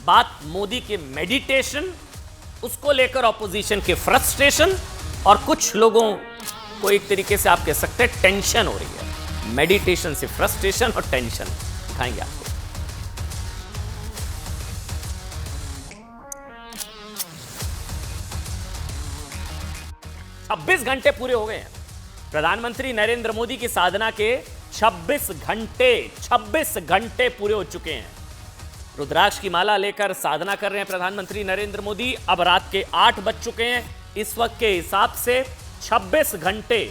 बात मोदी के मेडिटेशन, उसको लेकर ऑपोजिशन के फ्रस्ट्रेशन, और कुछ लोगों को एक तरीके से आप कह सकते हैं टेंशन हो रही है। मेडिटेशन से फ्रस्ट्रेशन और टेंशन दिखाएंगे आपको। 26 घंटे पूरे हो गए हैं प्रधानमंत्री नरेंद्र मोदी की साधना के। 26 घंटे पूरे हो चुके हैं। रुद्राक्ष की माला लेकर साधना कर रहे हैं प्रधानमंत्री नरेंद्र मोदी। अब रात के 8 बज चुके हैं। इस वक्त के हिसाब से 26 घंटे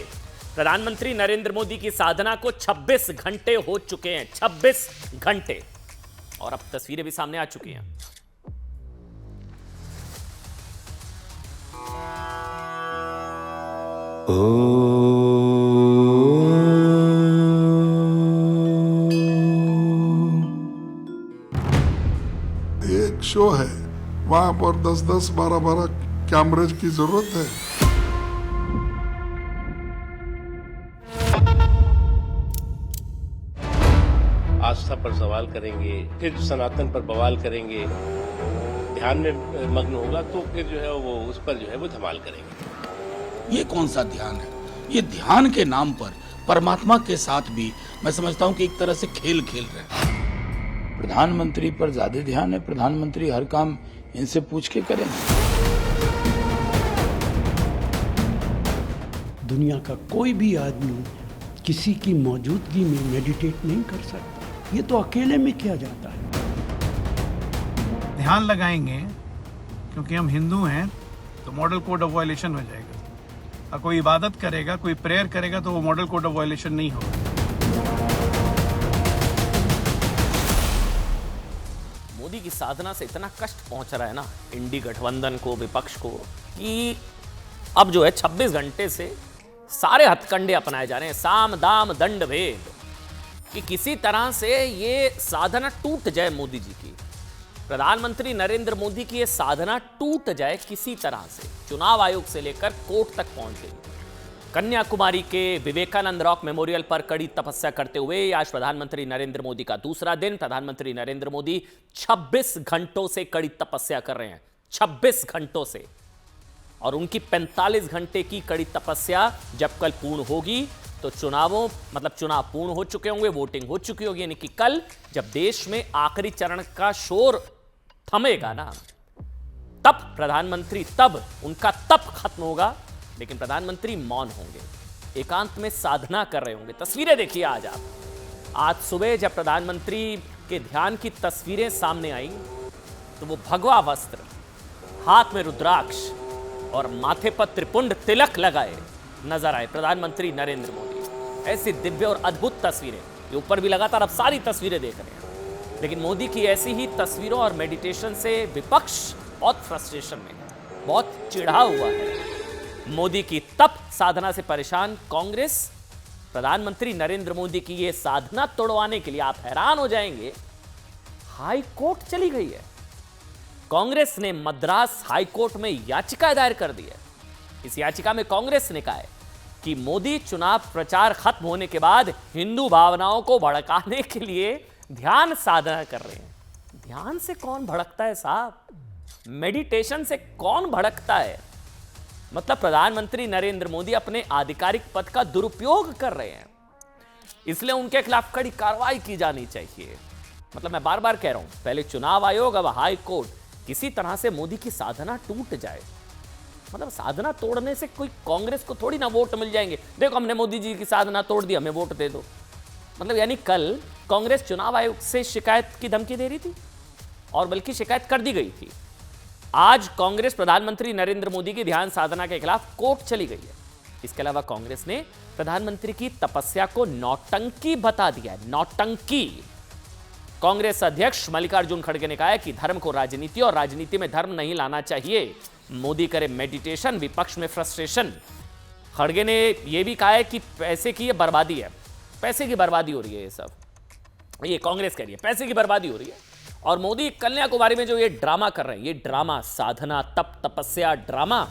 प्रधानमंत्री नरेंद्र मोदी की साधना को 26 घंटे हो चुके हैं। 26 घंटे। और अब तस्वीरें भी सामने आ चुकी हैं। एक शो है, वहां पर 10-10, 12-12 कैमरेज की जरूरत है। आस्था पर सवाल करेंगे, फिर सनातन पर बवाल करेंगे, ध्यान में मग्न होगा तो फिर जो है वो उस पर जो है वो धमाल करेंगे। ये कौन सा ध्यान है? ये ध्यान के नाम पर परमात्मा के साथ भी मैं समझता हूँ कि एक तरह से खेल खेल रहे हैं। प्रधानमंत्री पर ज्यादा ध्यान है। प्रधानमंत्री हर काम इनसे पूछ के करें। दुनिया का कोई भी आदमी किसी की मौजूदगी में मेडिटेट नहीं कर सकता। ये तो अकेले में किया जाता है। ध्यान लगाएंगे क्योंकि हम हिंदू हैं तो मॉडल कोड ऑफ वायलेशन हो जाएगा। और कोई इबादत करेगा, कोई प्रेयर करेगा तो वो मॉडल कोड ऑफ वायलेशन नहीं होगा। मोदी की साधना से इतना कष्ट पहुंच रहा है ना इंडी गठबंधन को, विपक्ष को, कि अब जो है 26 घंटे से सारे हथकंडे अपनाए जा रहे हैं, साम दाम दंड भेद, कि किसी तरह से ये साधना टूट जाए मोदी जी की। प्रधानमंत्री नरेंद्र मोदी की ये साधना टूट जाए किसी तरह से। चुनाव आयोग से लेकर कोर्ट तक पहुंच गई। कन्याकुमारी के विवेकानंद रॉक मेमोरियल पर कड़ी तपस्या करते हुए आज प्रधानमंत्री नरेंद्र मोदी का दूसरा दिन। प्रधानमंत्री नरेंद्र मोदी 26 घंटों से कड़ी तपस्या कर रहे हैं, 26 घंटों से। और उनकी 45 घंटे की कड़ी तपस्या जब कल पूर्ण होगी तो चुनाव पूर्ण हो चुके होंगे, वोटिंग हो चुकी होगी, यानी कि कल जब देश में आखिरी चरण का शोर थमेगा ना, तब उनका तप खत्म होगा। लेकिन प्रधानमंत्री मौन होंगे, एकांत में साधना कर रहे होंगे। तस्वीरें देखिए आज आप। आज सुबह जब प्रधानमंत्री के ध्यान की तस्वीरें सामने आई तो वो भगवा वस्त्र, हाथ में रुद्राक्ष और माथे पर त्रिपुंड तिलक लगाए नजर आए प्रधानमंत्री नरेंद्र मोदी। ऐसी दिव्य और अद्भुत तस्वीरें, ये ऊपर भी लगातार अब सारी तस्वीरें देख रहे हैं। लेकिन मोदी की ऐसी ही तस्वीरों और मेडिटेशन से विपक्ष बहुत फ्रस्ट्रेशन में, बहुत चिढ़ा हुआ है। मोदी की तप साधना से परेशान कांग्रेस प्रधानमंत्री नरेंद्र मोदी की यह साधना तोड़वाने के लिए, आप हैरान हो जाएंगे, हाई कोर्ट चली गई है। कांग्रेस ने मद्रास हाई कोर्ट में याचिका दायर कर दी है। इस याचिका में कांग्रेस ने कहा है कि मोदी चुनाव प्रचार खत्म होने के बाद हिंदू भावनाओं को भड़काने के लिए ध्यान साधना कर रहे हैं। ध्यान से कौन भड़कता है साहब? मेडिटेशन से कौन भड़कता है? मतलब प्रधानमंत्री नरेंद्र मोदी अपने आधिकारिक पद का दुरुपयोग कर रहे हैं, इसलिए उनके खिलाफ कड़ी कार्रवाई की जानी चाहिए। मतलब मैं बार बार कह रहा हूं, पहले चुनाव आयोग, अब हाई कोर्ट, किसी तरह से मोदी की साधना टूट जाए। मतलब साधना तोड़ने से कोई कांग्रेस को थोड़ी ना वोट मिल जाएंगे। देखो हमने मोदी जी की साधना तोड़ दी, हमें वोट दे दो। मतलब यानी कल कांग्रेस चुनाव आयोग से शिकायत की धमकी दे रही थी, और बल्कि शिकायत कर दी गई थी। आज कांग्रेस प्रधानमंत्री नरेंद्र मोदी की ध्यान साधना के खिलाफ कोर्ट चली गई है। इसके अलावा कांग्रेस ने प्रधानमंत्री की तपस्या को नौटंकी बता दिया है, नौटंकी। कांग्रेस अध्यक्ष मल्लिकार्जुन खड़गे ने कहा है कि धर्म को राजनीति और राजनीति में धर्म नहीं लाना चाहिए। मोदी करे मेडिटेशन, विपक्ष में फ्रस्ट्रेशन। खड़गे ने यह भी कहा है कि पैसे की ये बर्बादी है, पैसे की बर्बादी हो रही है। ये सब ये कांग्रेस कह रही है, पैसे की बर्बादी हो रही है। और मोदी कन्याकुमारी में जो ये ड्रामा कर रहे हैं, ये ड्रामा, साधना, तप, तपस्या, ड्रामा,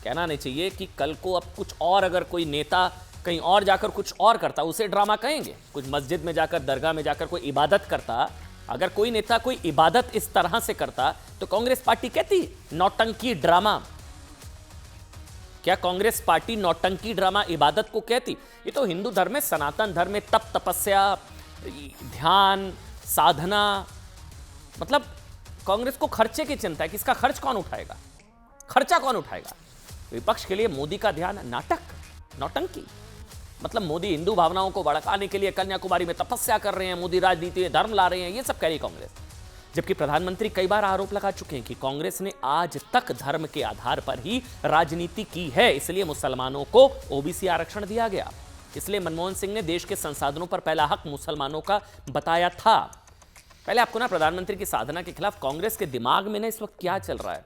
कहना नहीं चाहिए कि कल को अब कुछ और अगर कोई नेता कहीं और जाकर कुछ और करता, उसे ड्रामा कहेंगे। कुछ मस्जिद में जाकर, दरगाह में जाकर कोई इबादत करता, अगर कोई नेता कोई इबादत इस तरह से करता तो कांग्रेस पार्टी कहती नौटंकी ड्रामा। क्या कांग्रेस पार्टी नौटंकी ड्रामा इबादत को कहती? ये तो हिंदू धर्म में, सनातन धर्म में तप तपस्या, ध्यान, साधना, मतलब कांग्रेस को खर्चे की चिंता है कि इसका खर्च कौन उठाएगा, खर्चा कौन उठाएगा। विपक्ष के लिए मोदी का ध्यान नाटक, नौटंकी। मतलब मोदी हिंदू भावनाओं को भड़काने के लिए कन्याकुमारी में तपस्या कर रहे हैं, मोदी राजनीति में धर्म ला रहे हैं, ये सब कह रही कांग्रेस। जबकि प्रधानमंत्री कई बार आरोप लगा चुके हैं कि कांग्रेस ने आज तक धर्म के आधार पर ही राजनीति की है, इसलिए मुसलमानों को ओबीसी आरक्षण दिया गया, इसलिए मनमोहन सिंह ने देश के संसाधनों पर पहला हक मुसलमानों का बताया था। पहले आपको ना प्रधानमंत्री की साधना के खिलाफ कांग्रेस के दिमाग में ना इस वक्त क्या चल रहा है,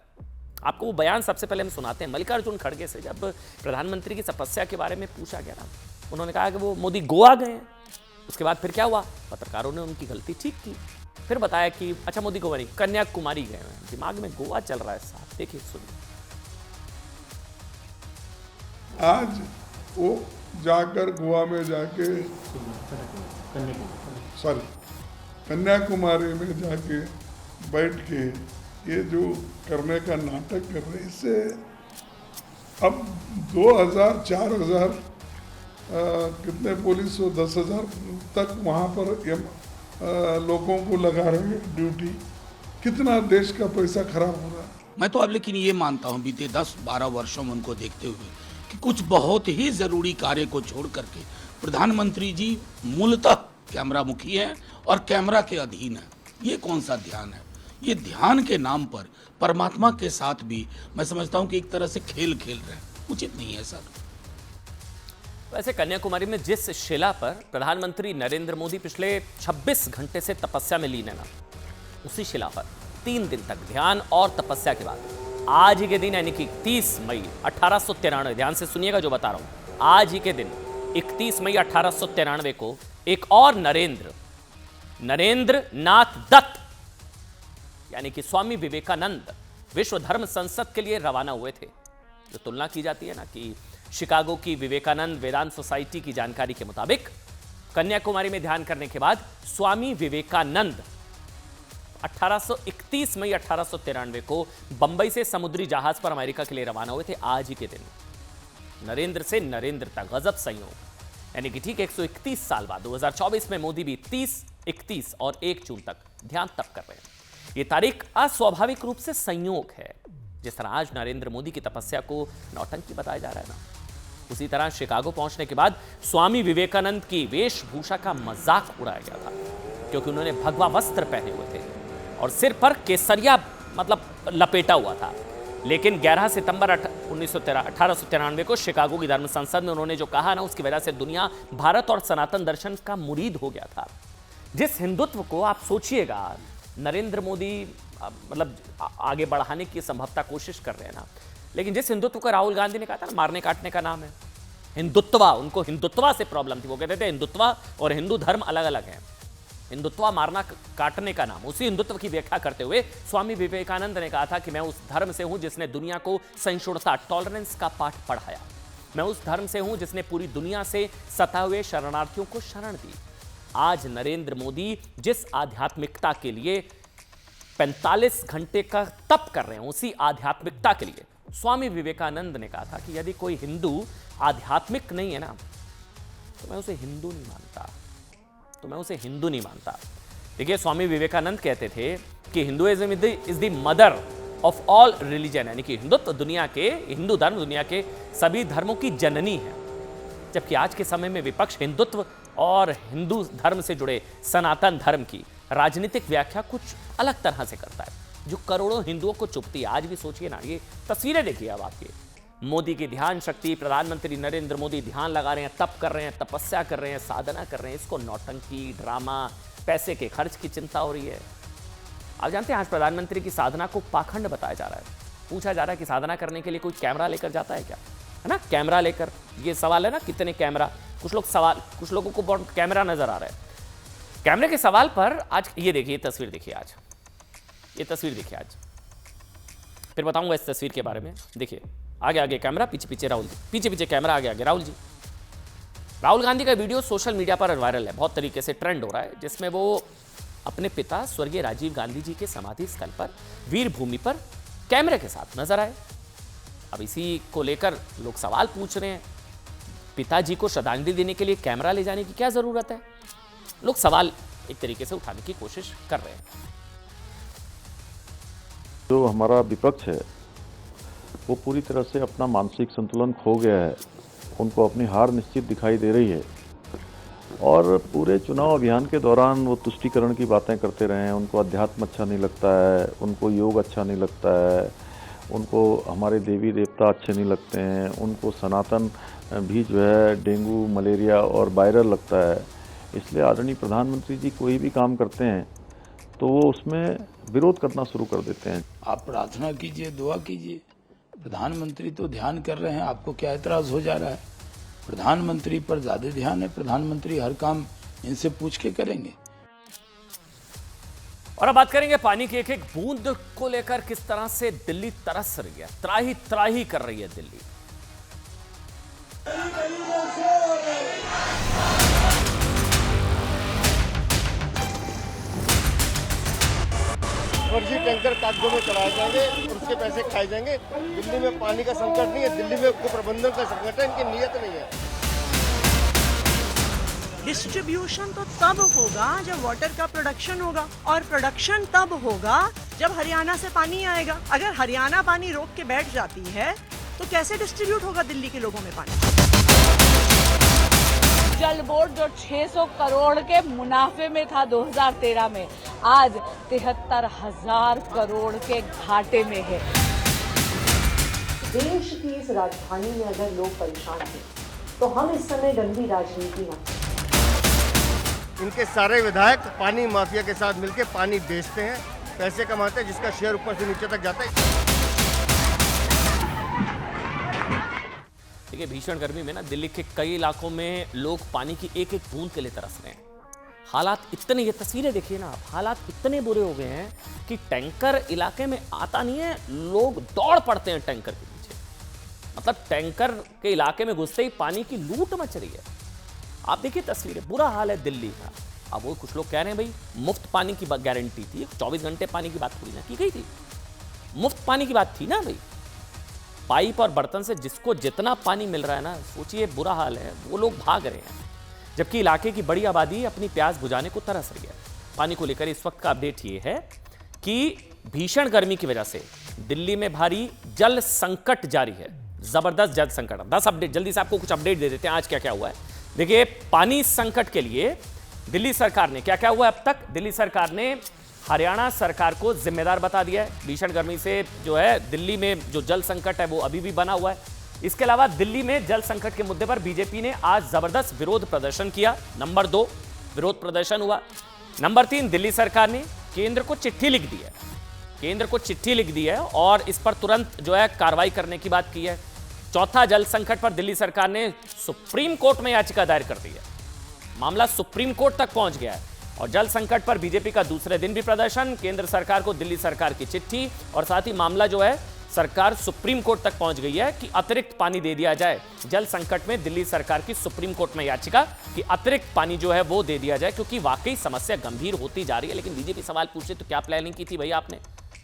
आपको वो बयान सबसे पहले हम सुनाते हैं। मल्लिकार्जुन खड़गे से जब प्रधानमंत्री की तपस्या के बारे में पूछा गया ना, उन्होंने कहा कि वो मोदी गोवा गए हैं। उसके बाद फिर क्या हुआ, पत्रकारों ने उनकी गलती ठीक की, फिर बताया कि अच्छा मोदी गोवा नहीं, कन्याकुमारी गए हैं। दिमाग में गोवा चल रहा है साहब। देखिए सुनिए। आज वो जाकर गोवा में जाके कन्याकुमारी में जाके बैठ के ये जो करने का नाटक कर रहे, इससे अब 2000 4000 कितने पुलिस हो 10,000 तक वहाँ पर लोगों को लगा रहे हैं ड्यूटी। कितना देश का पैसा खराब हो रहा है। मैं तो अब लेकिन ये मानता हूँ बीते 10-12 वर्षों में उनको देखते हुए कि कुछ बहुत ही जरूरी कार्य को छोड़ करके प्रधानमंत्री जी मूलतः कैमरा मुखी हैं और कैमरा के अधीन है। ये कौन सा ध्यान है? ये ध्यान के नाम पर परमात्मा के साथ भी मैं समझता हूँ कि एक तरह से खेल खेल रहे हैं। उचित नहीं है सर। वैसे कन्याकुमारी में जिस शिला पर प्रधानमंत्री नरेंद्र मोदी पिछले 26 घंटे से तपस्या में लीन है ना, उसी शिला पर 3 दिन तक ध्यान और तपस्या के बाद आज ही के दिन यानी कि 31 मई 1893, ध्यान से सुनिएगा जो बता रहा हूं, आज ही के दिन 31 मई 1893 को एक और नरेंद्र नाथ दत्त यानी कि स्वामी विवेकानंद विश्व धर्म संसद के लिए रवाना हुए थे। जो तुलना की जाती है ना कि शिकागो की विवेकानंद वेदांत सोसाइटी की जानकारी के मुताबिक कन्याकुमारी में ध्यान करने के बाद स्वामी विवेकानंद 31 मई 1893 को बंबई से समुद्री जहाज पर अमेरिका के लिए रवाना हुए थे। आज ही के दिन नरेंद्र से नरेंद्र तक गजब संयोग, यानी कि ठीक 131 साल बाद 2024 में मोदी भी 30, 31 और 1 जून तक ध्यान तप कर रहे हैं। ये तारीख अस्वाभाविक रूप से संयोग है। जिस तरह आज नरेंद्र मोदी की तपस्या को नौटंकी बताया जा रहा है ना, उसी तरह शिकागो पहुंचने के बाद स्वामी विवेकानंद की वेशभूषा का मजाक उड़ाया गया था, क्योंकि उन्होंने भगवा वस्त्र पहने हुए थे और सिर पर केसरिया मतलब लपेटा हुआ था। लेकिन 11 सितंबर 1893 को शिकागो की धर्म संसद में उन्होंने जो कहा ना, उसकी वजह से दुनिया भारत और सनातन दर्शन का मुरीद हो गया था। जिस हिंदुत्व को आप सोचिएगा नरेंद्र मोदी मतलब आगे बढ़ाने की संभवतः कोशिश कर रहे हैं ना, लेकिन जिस हिंदुत्व को राहुल गांधी ने कहा था ना मारने काटने का नाम है हिंदुत्वा, उनको हिंदुत्वा से प्रॉब्लम थी। वो कहते थे हिंदुत्वा और हिंदू धर्म अलग अलग हैं, हिंदुत्वा मारना काटने का नाम। उसी हिंदुत्व की व्याख्या करते हुए स्वामी विवेकानंद ने कहा था कि मैं उस धर्म से हूं जिसने दुनिया को सहिष्णुता, टॉलरेंस का पाठ पढ़ाया। मैं उस धर्म से हूं जिसने पूरी दुनिया से सता हुए शरणार्थियों को शरण दी। आज नरेंद्र मोदी जिस आध्यात्मिकता के लिए 45 घंटे का तप कर रहे हैं, उसी आध्यात्मिकता के लिए स्वामी विवेकानंद ने कहा था कि यदि कोई हिंदू आध्यात्मिक नहीं है ना, तो मैं उसे हिंदू नहीं मानता। देखिए स्वामी विवेकानंद कहते थे कि Hinduism is the mother of all religion, यानी कि हिंदू धर्म दुनिया के सभी धर्मों की जननी है। जबकि आज के समय में विपक्ष हिंदुत्व और हिंदू धर्म से जुड़े सनातन धर्म की राजनीतिक व्याख्या कुछ अलग तरह से करता है, जो करोड़ों हिंदुओं को चुभती है। आज भी सोचिए ना, ये तस्वीरें देखिए अब आपके, मोदी की ध्यान शक्ति, प्रधानमंत्री नरेंद्र मोदी ध्यान लगा रहे हैं, तप कर रहे हैं, तपस्या कर रहे हैं, साधना कर रहे हैं। इसको नौटंकी, ड्रामा, पैसे के खर्च की चिंता हो रही है। आप जानते हैं आज प्रधानमंत्री की साधना को पाखंड बताया जा रहा है। पूछा जा रहा है कि साधना करने के लिए कोई कैमरा लेकर जाता है क्या, है ना, कैमरा लेकर। ये सवाल है ना, कितने कैमरा, कुछ लोगों को बहुत कैमरा नजर आ रहा है। कैमरे के सवाल पर आज ये देखिए, तस्वीर देखिए आज, फिर बताऊंगा इस तस्वीर के बारे में। देखिए आगे कैमरा, पीछे राहुल जी, पीछे कैमरा, आगे राहुल जी। राहुल गांधी का वीडियो सोशल मीडिया पर वायरल है, बहुत तरीके से ट्रेंड हो रहा है, जिसमें वो अपने पिता स्वर्गीय राजीव गांधी जी के समाधि स्थल पर वीर भूमि पर कैमरे के साथ नजर आए। अब इसी को लेकर लोग सवाल पूछ रहे हैं, पिताजी को श्रद्धांजलि देने के लिए कैमरा ले जाने की क्या जरूरत है? लोग सवाल एक तरीके से उठाने की कोशिश कर रहे हैं। जो हमारा विपक्ष है वो पूरी तरह से अपना मानसिक संतुलन खो गया है, उनको अपनी हार निश्चित दिखाई दे रही है और पूरे चुनाव अभियान के दौरान वो तुष्टीकरण की बातें करते रहे हैं। उनको अध्यात्म अच्छा नहीं लगता है, उनको योग अच्छा नहीं लगता है, उनको हमारे देवी देवता अच्छे नहीं लगते हैं, उनको सनातन भी जो है डेंगू, मलेरिया और वायरल लगता है। इसलिए आदरणीय प्रधानमंत्री जी कोई भी काम करते हैं तो वो उसमें विरोध करना शुरू कर देते हैं। आप प्रार्थना कीजिए, दुआ कीजिए। प्रधानमंत्री तो ध्यान कर रहे हैं, आपको क्या एतराज हो जा रहा है? प्रधानमंत्री पर ज्यादा ध्यान है, प्रधानमंत्री हर काम इनसे पूछ के करेंगे। और अब बात करेंगे पानी की एक एक बूंद को लेकर किस तरह से दिल्ली तरस रही है, त्राही त्राही कर रही है दिल्ली। फर्जी टैंकर कागजों में चलाए जाएंगे और उसके पैसे खाए जाएंगे। दिल्ली में पानी का संकट नहीं है, दिल्ली में कुप्रबंधन का संकट है, इनकी नीयत नहीं है। डिस्ट्रीब्यूशन तो तब होगा जब वाटर का प्रोडक्शन होगा, और प्रोडक्शन तब होगा जब हरियाणा से पानी आएगा। अगर हरियाणा पानी रोक के बैठ जाती है तो कैसे डिस्ट्रीब्यूट होगा दिल्ली के लोगों में पानी? जल बोर्ड जो 600 करोड़ के मुनाफे में था 2013 में, आज 73,000 करोड़ के घाटे में है। देश की इस राजधानी में अगर लोग परेशान हैं तो हम इस समय गंदी राजनीति ना। इनके सारे विधायक पानी माफिया के साथ मिलकर पानी बेचते हैं, पैसे कमाते हैं, जिसका शेयर ऊपर से नीचे तक जाता है। देखिए, भीषण गर्मी में ना दिल्ली के कई इलाकों में लोग पानी की एक एक बूंद के लिए तरस रहे हैं। हालात इतने, ये तस्वीरें देखिए ना आप, हालात इतने बुरे हो गए हैं कि टैंकर इलाके में आता नहीं है, लोग दौड़ पड़ते हैं टैंकर के पीछे। मतलब टैंकर के इलाके में घुसते ही पानी की लूट मच रही है। आप देखिए तस्वीरें, बुरा हाल है दिल्ली का। अब वो कुछ लोग कह रहे हैं भाई मुफ्त पानी की गारंटी थी, 24 घंटे पानी की बात थोड़ी ना की गई थी, मुफ्त पानी की बात थी ना भाई। पाइप और बर्तन से जिसको जितना पानी मिल रहा है ना, सोचिए बुरा हाल है, वो लोग भाग रहे हैं, जबकि इलाके की बड़ी आबादी अपनी प्यास बुझाने को तरस रही है। पानी को लेकर इस वक्त का अपडेट ये है कि भीषण गर्मी की वजह से दिल्ली में भारी जल संकट जारी है, जबरदस्त जल संकट। 10 अपडेट जल्दी से आपको कुछ अपडेट दे देते हैं आज क्या क्या हुआ है। देखिए, पानी संकट के लिए दिल्ली सरकार ने क्या क्या हुआ अब तक, दिल्ली सरकार ने हरियाणा सरकार को जिम्मेदार बता दिया है। भीषण गर्मी से जो है दिल्ली में जो जल संकट है वो अभी भी बना हुआ है। इसके अलावा दिल्ली में जल संकट के मुद्दे पर बीजेपी ने आज जबरदस्त विरोध प्रदर्शन किया। नंबर 2 विरोध प्रदर्शन हुआ। नंबर 3 दिल्ली सरकार ने केंद्र को चिट्ठी लिख दी है, केंद्र को चिट्ठी लिख दी है और इस पर तुरंत जो है कार्रवाई करने की बात की है। चौथा, जल संकट पर दिल्ली सरकार ने सुप्रीम कोर्ट में याचिका दायर कर दी है, मामला सुप्रीम कोर्ट तक पहुंच गया है। और जल संकट पर बीजेपी का दूसरे दिन भी प्रदर्शन, केंद्र सरकार को दिल्ली सरकार की चिट्ठी और साथ ही मामला जो है सरकार सुप्रीम कोर्ट तक पहुंच गई है कि अतिरिक्त पानी दे दिया जाए। जल संकट में दिल्ली सरकार की सुप्रीम कोर्ट में याचिका कि अतिरिक्त पानी जो है वो दे दिया जाए, क्योंकि वाकई समस्या गंभीर होती जा रही है। लेकिन बीजेपी सवाल पूछ रही तो क्या प्लानिंग की थी भैया आपने,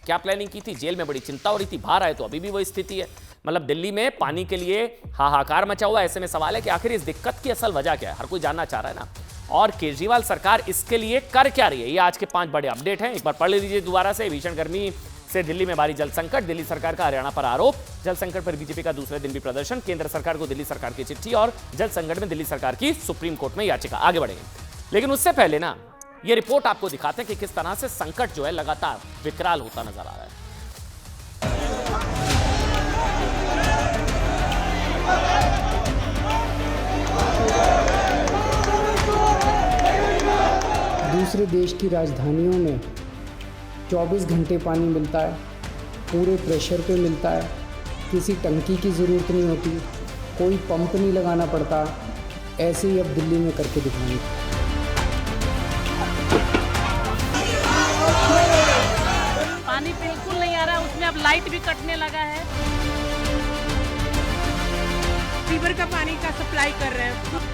क्या प्लानिंग की थी? जेल में बड़ी चिंता हो रही थी, बाहर आए तो अभी भी वही स्थिति है। मतलब दिल्ली में पानी के लिए हाहाकार मचा हुआ है। ऐसे में सवाल है कि आखिर इस दिक्कत की असल वजह क्या है, हर कोई जानना चाह रहा है ना। और केजरीवाल सरकार इसके लिए कर क्या रही है, ये आज के 5 बड़े अपडेट हैं, एक बार पढ़ लीजिए दोबारा से। भीषण गर्मी से दिल्ली में भारी जल संकट, दिल्ली सरकार का हरियाणा पर आरोप, जल संकट पर बीजेपी का दूसरे दिन भी प्रदर्शन, केंद्र सरकार को दिल्ली सरकार की चिट्ठी और जल संकट में दिल्ली सरकार की सुप्रीम कोर्ट में याचिका। आगे बढ़ेंगे, लेकिन उससे पहले ना ये रिपोर्ट आपको दिखाते हैं कि किस तरह से संकट जो है लगातार विकराल होता नजर आ रहा है। दूसरे देश की राजधानियों में 24 घंटे पानी मिलता है, पूरे प्रेशर पे मिलता है, किसी टंकी की ज़रूरत नहीं होती, कोई पंप नहीं लगाना पड़ता। ऐसे ही अब दिल्ली में करके दिखाएंगे। पानी बिल्कुल नहीं आ रहा, उसमें अब लाइट भी कटने लगा है। रिवर का पानी का सप्लाई कर रहे हैं।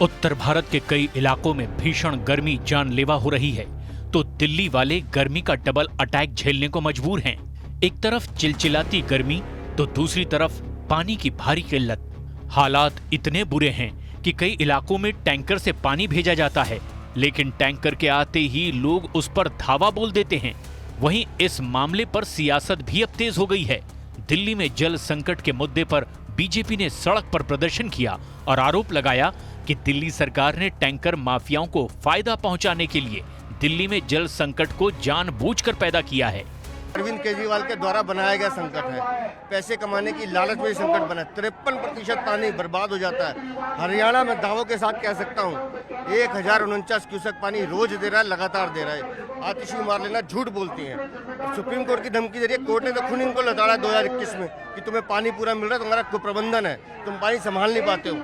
उत्तर भारत के कई इलाकों में भीषण गर्मी जानलेवा हो रही है, तो दिल्ली वाले गर्मी का डबल अटैक झेलने को मजबूर हैं। एक तरफ चिलचिलाती गर्मी तो दूसरी तरफ पानी की भारी किल्लत। हालात इतने बुरे हैं कि कई इलाकों में टैंकर से पानी भेजा जाता है, लेकिन टैंकर के आते ही लोग उस पर धावा बोल देते हैं। वहीं इस मामले पर सियासत भी अब तेज हो गई है। दिल्ली में जल संकट के मुद्दे पर बीजेपी ने सड़क पर प्रदर्शन किया और आरोप लगाया कि दिल्ली सरकार ने टैंकर माफियाओं को फायदा पहुंचाने के लिए दिल्ली में जल संकट को जानबूझकर पैदा किया है। अरविंद केजरीवाल के द्वारा बनाया गया संकट है। पैसे कमाने की लालच में संकट बना। 53% पानी बर्बाद हो जाता है। हरियाणा में दावों के साथ कह सकता हूँ 1049 क्यूसेक पानी रोज दे रहा है, लगातार दे रहा है। आतिशी मार लेना झूठ बोलती हैं। सुप्रीम कोर्ट की धमकी दे रही है। कोर्ट ने तो खुद इनको लताड़ा 2021 में कि तुम्हें पानी पूरा मिल रहा है, तुम्हारा कुप्रबंधन है, तुम पानी संभाल नहीं पाते हो।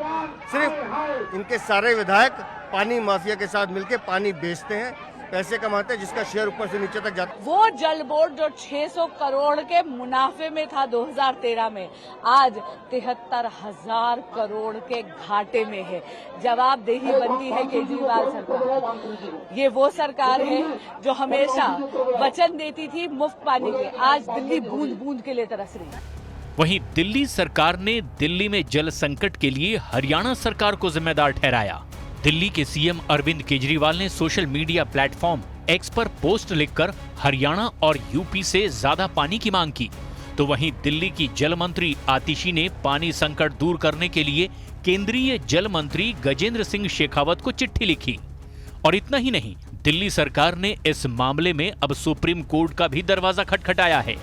सिर्फ इनके सारे विधायक पानी माफिया के साथ मिलकर पानी बेचते हैं, पैसे कमाते हैं, जिसका शेयर ऊपर से नीचे तक जाता है। वो जल बोर्ड जो 600 करोड़ के मुनाफे में था 2013 में, आज 73,000 करोड़ के घाटे में है। जवाबदेही बनती है केजरीवाल सरकार। ये वो सरकार है जो हमेशा वचन देती थी मुफ्त पानी के, आज दिल्ली बूंद बूंद के लिए तरस रही है। वहीं दिल्ली सरकार ने दिल्ली में जल संकट के लिए हरियाणा सरकार को जिम्मेदार ठहराया। दिल्ली के सीएम अरविंद केजरीवाल ने सोशल मीडिया प्लेटफॉर्म एक्स पर पोस्ट लिखकर हरियाणा और यूपी से ज्यादा पानी की मांग की। तो वहीं दिल्ली की जल मंत्री आतिशी ने पानी संकट दूर करने के लिए केंद्रीय जल मंत्री गजेंद्र सिंह शेखावत को चिट्ठी लिखी। और इतना ही नहीं, दिल्ली सरकार ने इस मामले में अब सुप्रीम कोर्ट का भी दरवाजा खटखटाया है।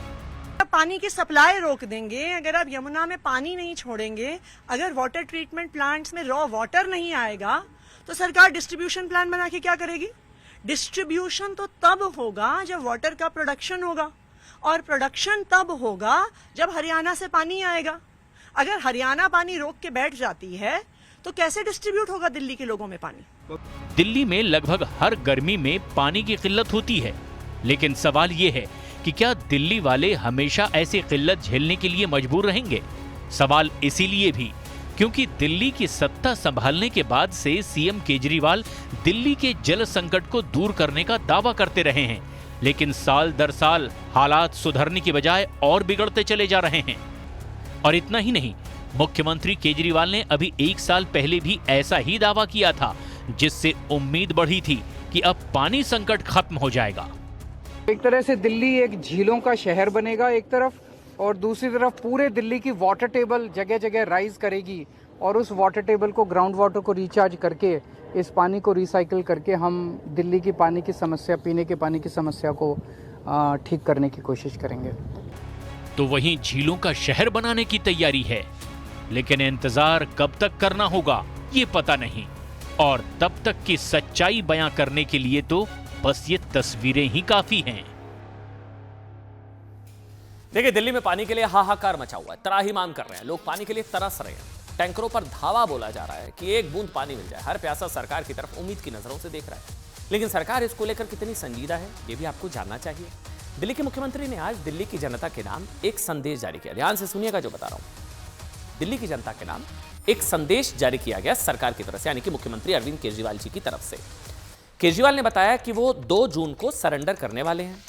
पानी की सप्लाई रोक देंगे, अगर आप यमुना में पानी नहीं छोड़ेंगे, अगर वाटर ट्रीटमेंट प्लांट्स में रॉ वाटर नहीं आएगा, तो सरकार डिस्ट्रीब्यूशन प्लान बना के क्या करेगी? डिस्ट्रीब्यूशन तो तब होगा जब वाटर का प्रोडक्शन होगा, और प्रोडक्शन तब होगा जब हरियाणा से पानी आएगा। अगर हरियाणा पानी रोक के बैठ जाती है तो कैसे डिस्ट्रीब्यूट होगा दिल्ली के लोगों में पानी? दिल्ली में लगभग हर गर्मी में पानी की किल्लत होती है, लेकिन सवाल ये है कि क्या दिल्ली वाले हमेशा ऐसी किल्लत झेलने के लिए मजबूर रहेंगे? सवाल इसीलिए भी क्योंकि दिल्ली की सत्ता संभालने के बाद से सीएम केजरीवाल दिल्ली के जल संकट को दूर करने का दावा करते रहे हैं, लेकिन साल दर साल हालात सुधरने की बजाय और बिगड़ते चले जा रहे हैं। और इतना ही नहीं, मुख्यमंत्री केजरीवाल ने अभी 1 साल पहले भी ऐसा ही दावा किया था, जिससे उम्मीद बढ़ी थी कि अब पानी संकट खत्म हो जाएगा। एक तरह से दिल्ली एक झीलों का शहर बनेगा एक तरफ, और दूसरी तरफ पूरे दिल्ली की वाटर टेबल जगह जगह राइज करेगी, और उस वाटर टेबल को ग्राउंड वाटर को रिचार्ज करके इस पानी को रिसाइकिल करके हम दिल्ली की पानी की समस्या, पीने के पानी की समस्या को ठीक करने की कोशिश करेंगे। तो वहीं झीलों का शहर बनाने की तैयारी है, लेकिन इंतजार कब तक करना होगा ये पता नहीं। और तब तक की सच्चाई बयां करने के लिए तो बस ये तस्वीरें ही काफी हैं। देखिए, दिल्ली में पानी के लिए हाहाकार मचा हुआ है, त्राहिमाम कर रहे हैं लोग, पानी के लिए तरस रहे हैं। टैंकरों पर धावा बोला जा रहा है कि एक बूंद पानी मिल जाए। हर प्यासा सरकार की तरफ उम्मीद की नजरों से देख रहा है, लेकिन सरकार इसको लेकर कितनी संजीदा है ये भी आपको जानना चाहिए। दिल्ली के मुख्यमंत्री ने आज दिल्ली की जनता के नाम एक संदेश जारी किया। ध्यान से सुनिएगा जो बता रहा हूं। दिल्ली की जनता के नाम एक संदेश जारी किया गया सरकार की तरफ से, यानी कि मुख्यमंत्री अरविंद केजरीवाल जी की तरफ से। केजरीवाल ने बताया कि वो 2 जून को सरेंडर करने वाले हैं।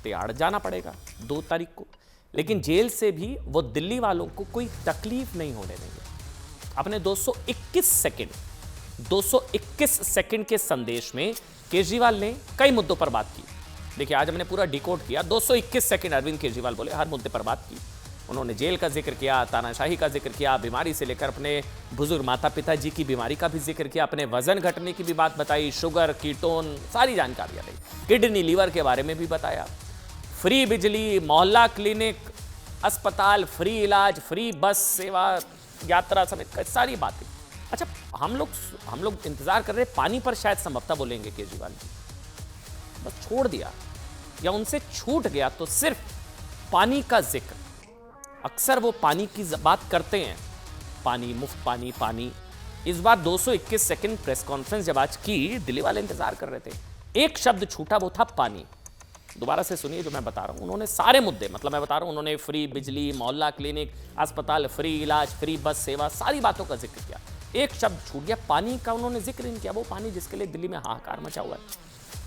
तिहाड़ जाना पड़ेगा 2 तारीख को, लेकिन जेल से भी वो दिल्ली वालों को कोई तकलीफ नहीं होने देंगे। अपने 221 सेकंड के संदेश में केजरीवाल ने कई मुद्दों पर बात की। देखिए, आज हमने पूरा डिकोड किया। 221 सेकंड अरविंद केजरीवाल बोले, हर मुद्दे पर बात की। उन्होंने जेल का जिक्र किया, तानाशाही का जिक्र किया, बीमारी से लेकर अपने बुजुर्ग माता पिता जी की बीमारी का भी जिक्र किया, अपने वजन घटने की भी बात बताई, शुगर, कीटोन, सारी जानकारियां दी, किडनी, लीवर के बारे में भी बताया, फ्री बिजली, मोहल्ला क्लिनिक, अस्पताल, फ्री इलाज, फ्री बस सेवा, यात्रा समेत सारी बातें। अच्छा, हम लोग इंतजार कर रहे पानी पर शायद संभवतः बोलेंगे केजरीवाल जी, बस छोड़ दिया या उनसे छूट गया तो सिर्फ पानी का जिक्र। अक्सर वो पानी की बात करते हैं, पानी, मुफ्त पानी, पानी। इस बार 221 सेकंड प्रेस कॉन्फ्रेंस जब आज की, दिल्ली वाले इंतजार कर रहे थे। एक शब्द छूटा, वो था पानी। दोबारा से सुनिए जो मैं बता रहा हूं। उन्होंने सारे मुद्दे, मतलब मैं बता रहा हूं, उन्होंने फ्री बिजली, मोहल्ला क्लिनिक, अस्पताल, फ्री इलाज, फ्री बस सेवा, सारी बातों का जिक्र किया। एक शब्द छूट गया, पानी का उन्होंने जिक्र नहीं किया। वो पानी जिसके लिए दिल्ली में हाहाकार मचा हुआ है,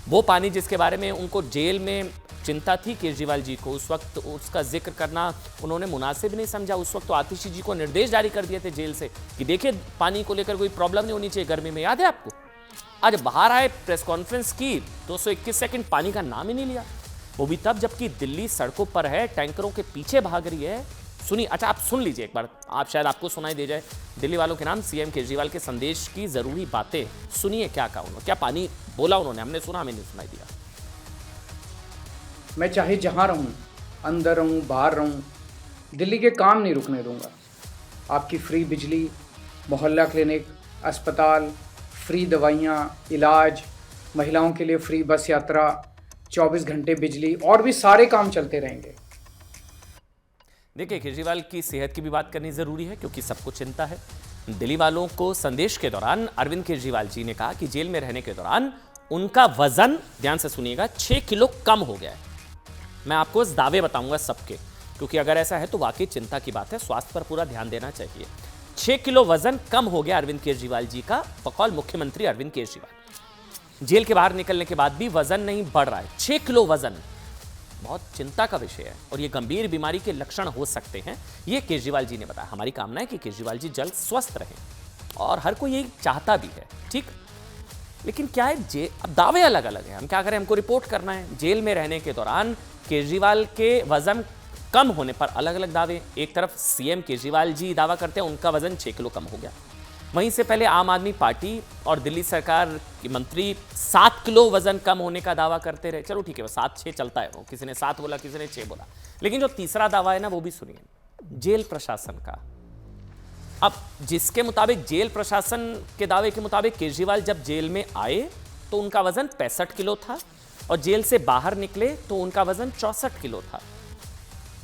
वो पानी जिसके बारे में उनको जेल में चिंता थी केजरीवाल जी को, उस वक्त उसका जिक्र करना उन्होंने मुनासिब नहीं समझा। उस वक्त तो आतिशी जी को निर्देश जारी कर दिए थे जेल से कि देखिए पानी को लेकर कोई प्रॉब्लम नहीं होनी चाहिए गर्मी में, याद है आपको? आज बाहर आए, प्रेस कॉन्फ्रेंस की, 221 सेकंड पानी का नाम ही नहीं लिया। वो भी तब जबकि दिल्ली सड़कों पर है, टैंकरों के पीछे भाग रही है। सुनिए, अच्छा आप सुन लीजिए एक बार, आप शायद आपको सुनाई दे जाए दिल्ली वालों के नाम सीएम केजरीवाल के संदेश की जरूरी बातें। सुनिए क्या कहा उन्होंने, क्या पानी बोला उन्होंने, हमने सुना, हमें नहीं सुनाई दिया। मैं चाहे जहाँ रहूँ, अंदर रहूँ बाहर रहूँ, दिल्ली के काम नहीं रुकने दूंगा। आपकी फ्री बिजली, मोहल्ला क्लिनिक, अस्पताल, फ्री दवाइयाँ, इलाज, महिलाओं के लिए फ्री बस यात्रा, 24 घंटे बिजली, और भी सारे काम चलते रहेंगे। देखिए, केजरीवाल की सेहत की भी बात करनी जरूरी है क्योंकि सबको चिंता है। दिल्ली वालों को संदेश के दौरान अरविंद केजरीवाल जी ने कहा कि जेल में रहने के दौरान उनका वजन, ध्यान से सुनिएगा, 6 किलो कम हो गया है। मैं आपको इस दावे बताऊंगा सबके, क्योंकि अगर ऐसा है तो वाकई चिंता की बात है, स्वास्थ्य पर पूरा ध्यान देना चाहिए। 6 किलो वजन कम हो गया अरविंद केजरीवाल जी का, बकौल मुख्यमंत्री अरविंद केजरीवाल। जेल के बाहर निकलने के बाद भी वजन नहीं बढ़ रहा है। 6 किलो वजन बहुत चिंता का विषय है और ये गंभीर बीमारी के लक्षण हो सकते हैं, ये केजरीवाल जी ने बताया। हमारी कामना है कि केजरीवाल जी जल्द स्वस्थ रहें और हर कोई यही चाहता भी है, ठीक। लेकिन क्या है, अब दावे अलग अलग हैं, हम क्या करें, हमको रिपोर्ट करना है। जेल में रहने के दौरान केजरीवाल के वजन कम होने पर अलग अलग दावे। एक तरफ सीएम केजरीवाल जी दावा करते हैं उनका वजन 6 किलो कम हो गया, वहीं से पहले आम आदमी पार्टी और दिल्ली सरकार के मंत्री 7 किलो वजन कम होने का दावा करते रहे। चलो ठीक है, वो 7-6 चलता है, वो किसी ने 7 बोला, किसी ने 6 बोला। लेकिन जो तीसरा दावा है ना, वो भी सुनिए, जेल प्रशासन का। अब जिसके मुताबिक, जेल प्रशासन के दावे के मुताबिक, केजरीवाल जब जेल में आए तो उनका वजन 65 किलो था और जेल से बाहर निकले तो उनका वजन 64 किलो था।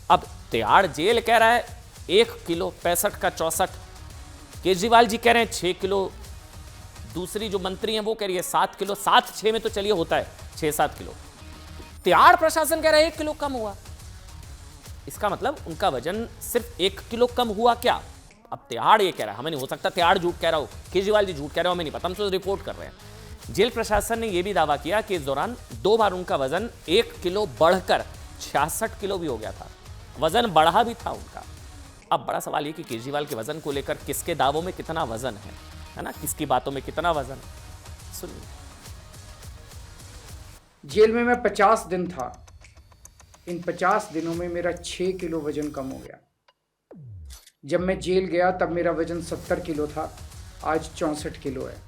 अब तिहाड़ जेल कह रहा है 1 किलो, 65 का 64। केजरीवाल जी कह रहे हैं 6 किलो, दूसरी जो मंत्री हैं वो कह रही है 7 किलो। 7-6 में तो चलिए होता है 6-7 किलो। तिहाड़ प्रशासन कह रहा है 1 किलो कम हुआ। इसका मतलब उनका वजन सिर्फ 1 किलो कम हुआ क्या? अब तिहाड़ ये कह रहा है, हमें नहीं हो सकता तिहाड़ झूठ कह रहा हो, केजरीवाल जी झूठ कह रहे हो, हमें नहीं पता, हम तो रिपोर्ट कर रहे हैं। जेल प्रशासन ने यह भी दावा किया कि इस दौरान 2 बार उनका वजन 1 किलो बढ़कर 66 किलो भी हो गया था, वजन बढ़ा भी था उनका। अब बड़ा सवाल ये कि केजरीवाल के वजन को लेकर किसके दावों में कितना वजन है ना, किसकी बातों में कितना वजन। सुनिए, जेल में मैं 50 दिन था, इन 50 दिनों में मेरा 6 किलो वजन कम हो गया। जब मैं जेल गया तब मेरा वजन 70 किलो था, आज 64 किलो है।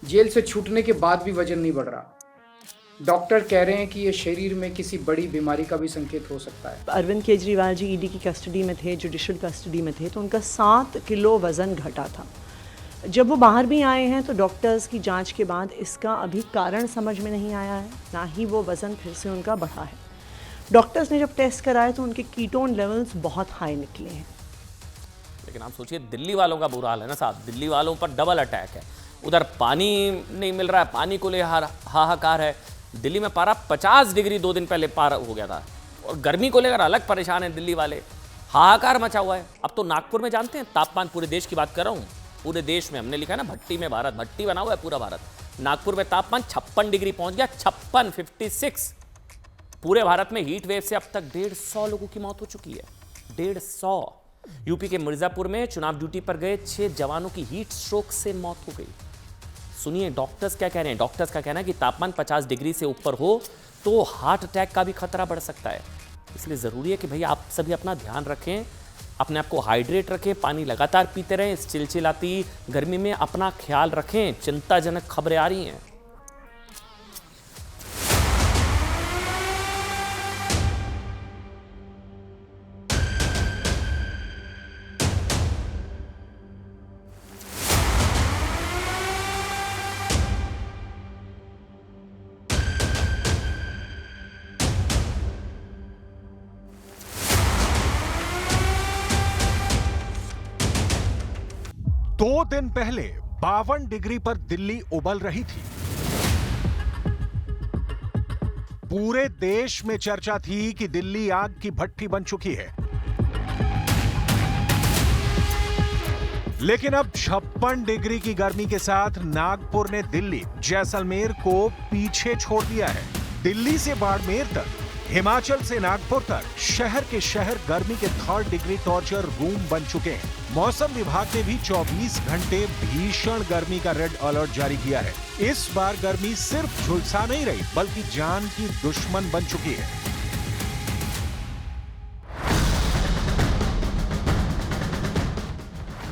जेल से छूटने के बाद भी वजन नहीं बढ़ रहा। डॉक्टर कह रहे हैं कि ये शरीर में किसी बड़ी बीमारी का भी संकेत हो सकता है। अरविंद केजरीवाल जी ईडी की कस्टडी में थे, जुडिशल कस्टडी में थे, तो उनका 7 किलो वज़न घटा था। जब वो बाहर भी आए हैं तो डॉक्टर्स की जांच के बाद इसका अभी कारण समझ में नहीं आया है, ना ही वो वज़न फिर से उनका बढ़ा है। डॉक्टर्स ने जब टेस्ट कराए तो उनके कीटोन लेवल्स बहुत हाई निकले हैं। लेकिन आप सोचिए, दिल्ली वालों का बुरा हाल है ना साहब, दिल्ली वालों पर डबल अटैक है। उधर पानी नहीं मिल रहा है, पानी को ले हाहाकार है। दिल्ली में पारा 50 डिग्री 2 दिन पहले पार हो गया था और गर्मी को लेकर अलग परेशान है दिल्ली वाले, हाहाकार मचा हुआ है। अब तो नागपुर में जानते हैं तापमान, पूरे देश की बात कर रहा हूँ, पूरे देश में, हमने लिखा है ना भट्टी में भारत, भट्टी बना हुआ है पूरा भारत। नागपुर में तापमान 56 डिग्री पहुंच गया, 56। पूरे भारत में हीट वेव से अब तक 150 लोगों की मौत हो चुकी है, 150। यूपी के मिर्जापुर में चुनाव ड्यूटी पर गए 6 जवानों की हीट स्ट्रोक से मौत हो गई। सुनिए डॉक्टर्स क्या कह रहे हैं। डॉक्टर्स का कहना है कि तापमान 50 डिग्री से ऊपर हो तो हार्ट अटैक का भी खतरा बढ़ सकता है। इसलिए ज़रूरी है कि भैया आप सभी अपना ध्यान रखें, अपने आप को हाइड्रेट रखें, पानी लगातार पीते रहें, इस चिलचिलाती गर्मी में अपना ख्याल रखें। चिंताजनक खबरें आ रही हैं। दो दिन पहले 52 डिग्री पर दिल्ली उबल रही थी। पूरे देश में चर्चा थी कि दिल्ली आग की भट्टी बन चुकी है। लेकिन अब 56 डिग्री की गर्मी के साथ नागपुर ने दिल्ली, जैसलमेर को पीछे छोड़ दिया है। दिल्ली से बाड़मेर तक, हिमाचल से नागपुर तक शहर के शहर गर्मी के 3rd डिग्री टॉर्चर रूम बन चुके हैं। मौसम विभाग ने भी 24 घंटे भीषण गर्मी का रेड अलर्ट जारी किया है। इस बार गर्मी सिर्फ झुलसा नहीं रही, बल्कि जान की दुश्मन बन चुकी है।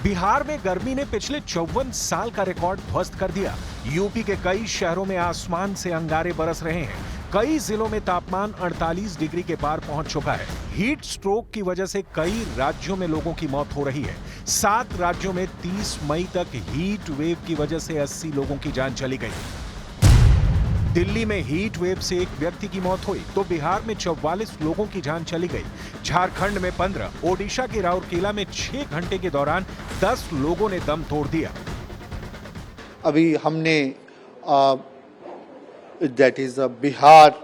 बिहार में गर्मी ने पिछले 54 साल का रिकॉर्ड ध्वस्त कर दिया। यूपी के कई शहरों में आसमान से अंगारे बरस रहे हैं। कई जिलों में तापमान 48 डिग्री के पार पहुंच चुका है। हीट स्ट्रोक की वजह से कई राज्यों में लोगों की मौत हो रही है। 7 राज्यों में 30 मई तक हीट वेव की वजह से 80 लोगों की जान चली गई। दिल्ली में हीट वेव से एक व्यक्ति की मौत हुई तो बिहार में 44 लोगों की जान चली गई। झारखंड में 15, ओडिशा के राउरकेला में 6 घंटे के दौरान 10 लोगों ने दम तोड़ दिया। अभी हमने दैट इज बिहार,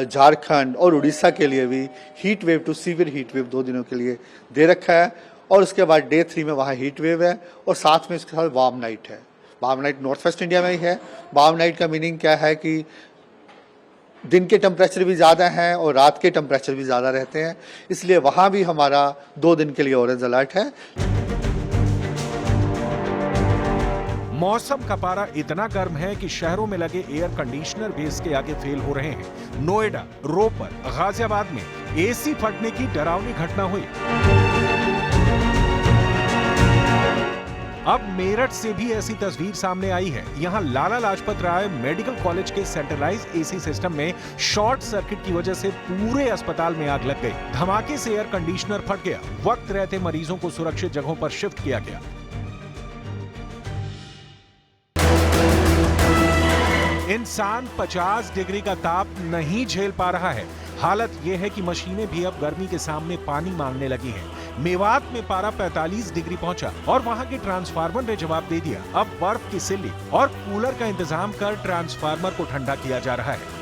झारखंड और उड़ीसा के लिए भी heat wave to severe heat wave 2 दिनों के लिए दे रखा है। और उसके बाद डे 3 में वहाँ हीट वेव है और साथ में इसके साथ वार्म नाइट है। Warm night north west India में ही है। वार्म नाइट का मीनिंग क्या है कि दिन के टेम्परेचर भी ज़्यादा हैं और रात के टेम्परेचर भी ज़्यादा रहते हैं, इसलिए वहाँ भी हमारा 2 दिन के लिए ऑरेंज अलर्ट है। मौसम का पारा इतना गर्म है कि शहरों में लगे एयर कंडीशनर भी इसके आगे फेल हो रहे हैं। नोएडा, रोपर, गाजियाबाद में एसी फटने की डरावनी घटना हुई। अब मेरठ से भी ऐसी तस्वीर सामने आई है। यहां लाला लाजपत राय मेडिकल कॉलेज के सेंट्रलाइज एसी सिस्टम में शॉर्ट सर्किट की वजह से पूरे अस्पताल में आग लग गई। धमाके से एयर कंडीशनर फट गया। वक्त रहते मरीजों को सुरक्षित जगहों पर शिफ्ट किया गया। इंसान 50 डिग्री का ताप नहीं झेल पा रहा है। हालत यह है कि मशीनें भी अब गर्मी के सामने पानी मांगने लगी हैं। मेवात में पारा 45 डिग्री पहुंचा और वहां के ट्रांसफार्मर ने जवाब दे दिया। अब बर्फ की सिल्ली और कूलर का इंतजाम कर ट्रांसफार्मर को ठंडा किया जा रहा है।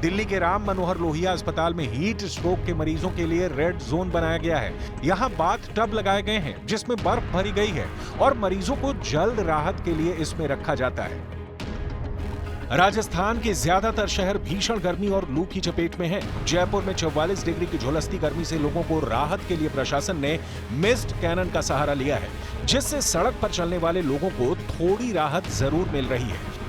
दिल्ली के राम मनोहर लोहिया अस्पताल में हीट स्ट्रोक के मरीजों के लिए रेड जोन बनाया गया है। यहाँ बाथ टब लगाए गए हैं जिसमें बर्फ भरी गई है और मरीजों को जल्द राहत के लिए इसमें रखा जाता है। राजस्थान के ज्यादातर शहर भीषण गर्मी और लू की चपेट में हैं। जयपुर में 44 डिग्री की झुलसती गर्मी से लोगों को राहत के लिए प्रशासन ने मिस्ट कैनन का सहारा लिया है, जिससे सड़क पर चलने वाले लोगों को थोड़ी राहत जरूर मिल रही है।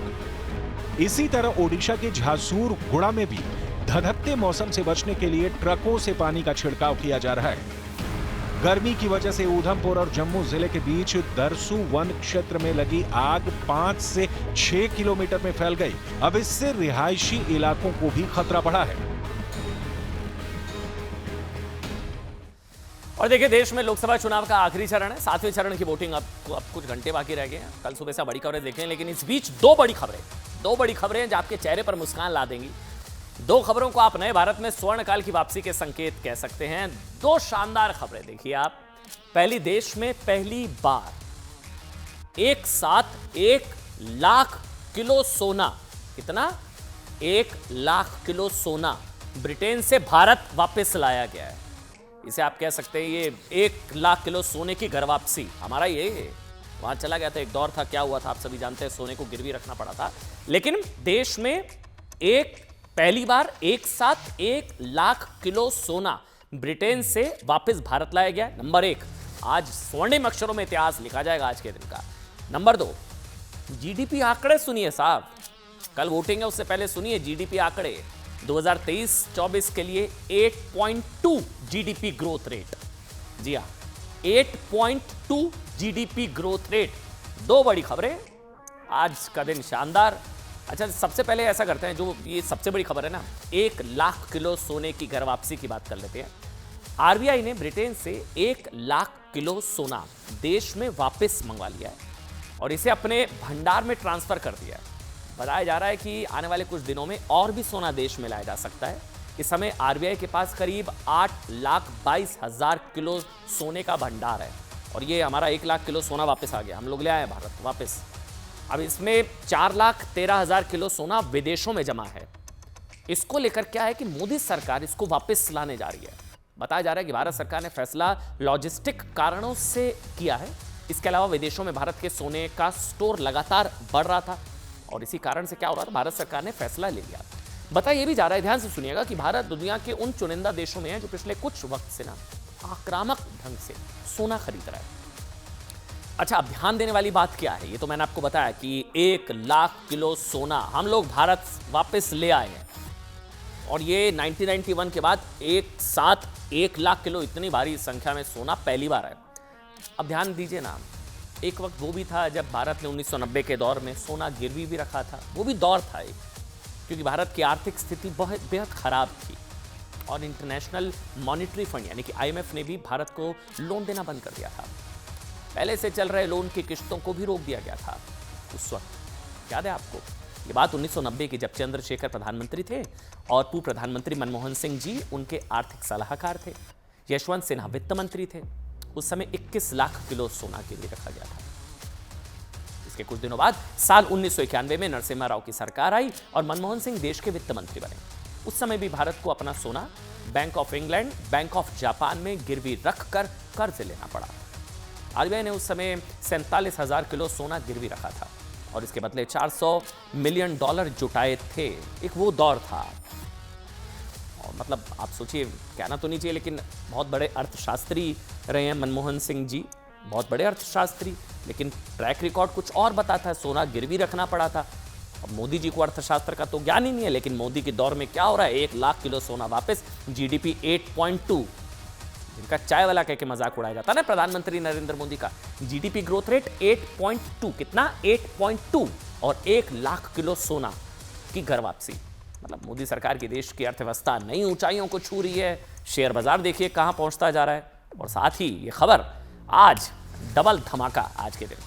इसी तरह ओडिशा के झारसुगुड़ा गुड़ा में भी धधकते मौसम से बचने के लिए ट्रकों से पानी का छिड़काव किया जा रहा है। गर्मी की वजह से उधमपुर और जम्मू जिले के बीच दरसू वन क्षेत्र में लगी आग 5 से 6 किलोमीटर में फैल गई। अब इससे रिहायशी इलाकों को भी खतरा बढ़ा है। और देखिए, देश में लोकसभा चुनाव का आखिरी चरण है। 7वें चरण की वोटिंग अब कुछ घंटे बाकी रह गए हैं। कल सुबह से बड़ी खबरें देखें, लेकिन इस बीच दो बड़ी खबरें जो आपके चेहरे पर मुस्कान ला देंगी। 2 खबरों को आप नए भारत में स्वर्णकाल की वापसी के संकेत कह सकते हैं। 2 शानदार खबरें देखिए आप। पहली, देश में पहली बार एक साथ 1 लाख किलो सोना, कितना? 1 लाख किलो सोना ब्रिटेन से भारत वापस लाया गया है। इसे आप कह सकते हैं ये 1 लाख किलो सोने की घर वापसी। हमारा ये वहां चला गया था, एक दौर था, क्या हुआ था आप सभी जानते हैं, सोने को गिरवी रखना पड़ा था। लेकिन देश में पहली बार एक साथ 1 लाख किलो सोना ब्रिटेन से वापस भारत लाया गया। नंबर 1, आज स्वर्णिम अक्षरों में इतिहास लिखा जाएगा आज के दिन का। नंबर 2, जीडीपी आंकड़े सुनिए साहब। कल वोटिंग है, उससे पहले सुनिए जीडीपी आंकड़े। 2023-24 के लिए 8.2 जीडीपी ग्रोथ रेट। जी हां, 8.2 जीडीपी ग्रोथ रेट। 2 बड़ी खबरें, आज का दिन शानदार। अच्छा, सबसे पहले ऐसा करते हैं, जो ये सबसे बड़ी खबर है ना, 1 लाख किलो सोने की घर वापसी की बात कर लेते हैं। आरबीआई ने ब्रिटेन से 1 लाख किलो सोना देश में वापस मंगवा लिया है और इसे अपने भंडार में ट्रांसफर कर दिया है। बताया जा रहा है कि आने वाले कुछ दिनों में और भी सोना देश में लाया जा सकता है। इस समय आरबीआई के पास करीब 8,22,000 किलो सोने का भंडार है और ये हमारा 1 लाख किलो सोना वापस आ गया, हम लोग ले आए भारत वापस। अब इसमें 4,13,000 किलो सोना विदेशों में जमा है। इसको लेकर क्या है कि मोदी सरकार इसको वापस लाने जा रही है। बताया जा रहा है कि भारत सरकार ने फैसला लॉजिस्टिक कारणों से किया है। इसके अलावा विदेशों में भारत के सोने का स्टोर लगातार बढ़ रहा था और इसी कारण से क्या हो रहा था, भारत सरकार ने फैसला ले लिया। बताया यह भी जा रहा है, ध्यान से सुनिएगा, कि भारत दुनिया के उन चुनिंदा देशों में है जो पिछले कुछ वक्त से ना आक्रामक ढंग से सोना खरीद रहा है। अच्छा, अब ध्यान देने वाली बात क्या है, ये तो मैंने आपको बताया कि 1 लाख किलो सोना हम लोग भारत वापस ले आए हैं और ये 1991 के बाद एक साथ 1 लाख किलो इतनी भारी संख्या में सोना पहली बार है। अब ध्यान दीजिए ना, एक वक्त वो भी था जब भारत ने 1990 के दौर में सोना गिरवी भी रखा था। वो भी दौर था एक, क्योंकि भारत की आर्थिक स्थिति बहुत बेहद खराब थी और इंटरनेशनल मॉनिटरी फंड यानी कि IMF ने भी भारत को लोन देना बंद कर दिया था। पहले से चल रहे लोन की किश्तों को भी रोक दिया गया था उस वक्त, याद है आपको? ये बात 1990 की, जब चंद्रशेखर प्रधानमंत्री थे और पूर्व प्रधानमंत्री मनमोहन सिंह जी उनके आर्थिक सलाहकार थे, यशवंत सिन्हा वित्त मंत्री थे। उस समय 21 लाख किलो सोना गिरवी रखा गया था। इसके कुछ दिनों बाद साल 1991 में नरसिम्हा राव की सरकार आई और मनमोहन सिंह देश के वित्त मंत्री बने। उस समय भी भारत को अपना सोना bank of England, bank of Japan में गिरवी रखकर कर्ज लेना पड़ा। RBI ने उस समय 47,000 किलो सोना गिरवी रखा था और इसके बदले $400 मिलियन जुटाए थे। एक वो दौर था और मतलब आप सोचिए, कहना तो नहीं चाहिए लेकिन बहुत बड़े अर्थशास्त्री रहे हैं मनमोहन सिंह जी, बहुत बड़े अर्थशास्त्री, लेकिन ट्रैक रिकॉर्ड कुछ और बताता है, सोना गिरवी रखना पड़ा था। अब मोदी जी को अर्थशास्त्र का तो ज्ञान ही नहीं है, लेकिन मोदी के दौर में क्या हो रहा है, 1 लाख किलो सोना वापस, GDP 8.2, जिनका चाय वाला कह के मजाक उड़ाया जाता है ना प्रधानमंत्री नरेंद्र मोदी का, GDP ग्रोथ रेट 8.2, कितना 8.2 और 1 लाख किलो सोना की घर वापसी। मतलब मोदी सरकार की देश की अर्थव्यवस्था नई ऊंचाइयों को छू रही है। शेयर बाजार देखिए कहां पहुंचता जा रहा है और साथ ही ये खबर आज डबल धमाका आज के दिन।